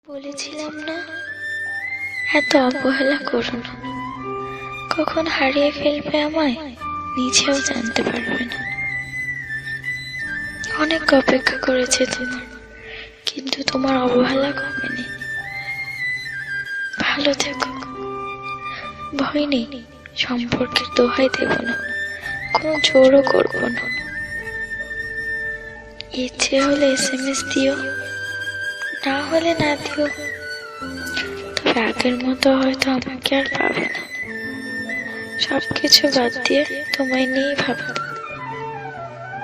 বলেছিলাম না, এত অবহেলা করো না। কখন হারিয়ে ফেলবে আমায় নিজেও জানতে পারবে না। অনেক অপেক্ষা করেছে তোমার, কিন্তু তোমার অবহেলা কমেনি। ভালো থেকো। ভয় নেই, সম্পর্কের দোহাই দেব না, কোনো জোরও করব না। ইচ্ছে হলে SMS দিও, না হলে না দিও। তবে আগের মতো হয়তো আমাকে আর পাবে না। সবকিছু বাদ দিয়ে তোমায় নিয়েই ভাবো।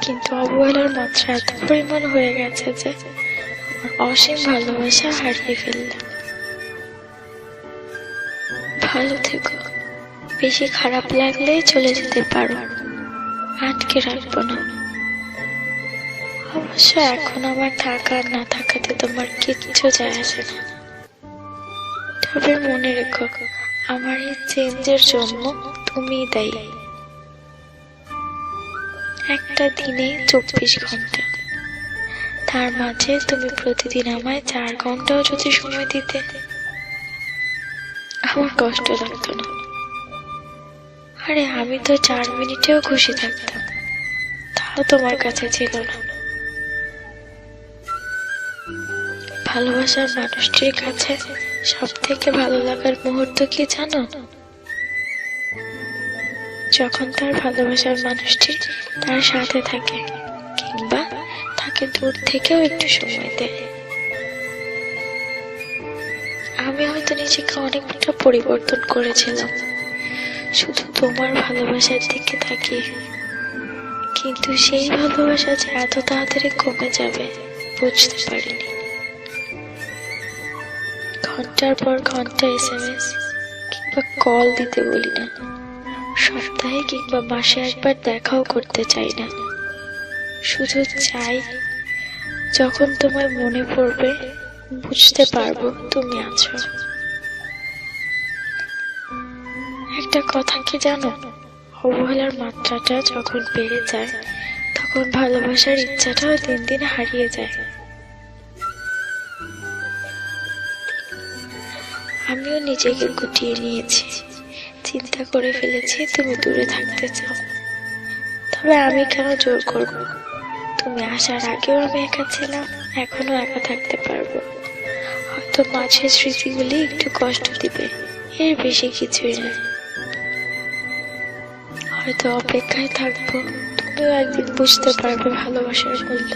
কিন্তু অবহেলার মাত্রা এত পরিমাণ হয়ে গেছে যে আমার অসীম ভালোবাসা হারিয়ে ফেললাম। ভালো থেকো। বেশি খারাপ লাগলেই চলে যেতে পারো, আটকে রাখবো না। অবশ্য এখন আমার থাকা আর না থাকাতে তোমার কিচ্ছু যায় আসে না। তবে মনে রেখো, আমার এই চেঞ্জের জন্য তুমিই দায়ী। একটা দিনে 24 ঘন্টা, তার মাঝে তুমি প্রতিদিন আমায় 4 ঘন্টাও যদি সময় দিতে, আমার কষ্ট লাগতো না। আরে আমি তো 4 মিনিটেও খুশি থাকতাম, তাও তোমার কাছে ছিল না। ভালোবাসার মানুষটির কাছে সব থেকে ভালো লাগার মুহূর্ত কি জানো? যখন তার ভালোবাসার মানুষটি তার সাথে থাকে, কিংবা তাকে দূর থেকেও একটু সময় দেয়। আমি হয়তো নিজেকে অনেকটা পরিবর্তন করেছিলাম শুধু তোমার ভালোবাসার দিকে তাকিয়ে, কিন্তু সেই ভালোবাসা যে এত তাড়াতাড়ি কমে যাবে বুঝতে পারিনি। ঘন্টার পর ঘন্টা SMS কিংবা কল দিতে বলি না, সপ্তাহে কিংবা মাসে একবার দেখাও করতে চাই না। শুধু চাই যখন তোমায় মনে পড়বে বুঝতে পারবো তুমি আছো। একটা কথা কি জানো, অবহেলার মাত্রাটা যখন বেড়ে যায় তখন ভালোবাসার ইচ্ছাটাও দিন দিন হারিয়ে যায়। আমিও নিজেকে গুটিয়ে নিয়েছি, চিন্তা করে ফেলেছি তুমি দূরে থাকতে চাও। তবে আমি কেন জোর করব? তুমি আসার আগেও আমি একা ছিলাম, এখনো একা থাকতে পারবো। হয়তো মাঝের স্মৃতিগুলি একটু কষ্ট দিবে, এর বেশি কিছুই না। হয়তো অপেক্ষায় থাকবো, তুমিও একদিন বুঝতে পারবে ভালোবাসার মূল্য।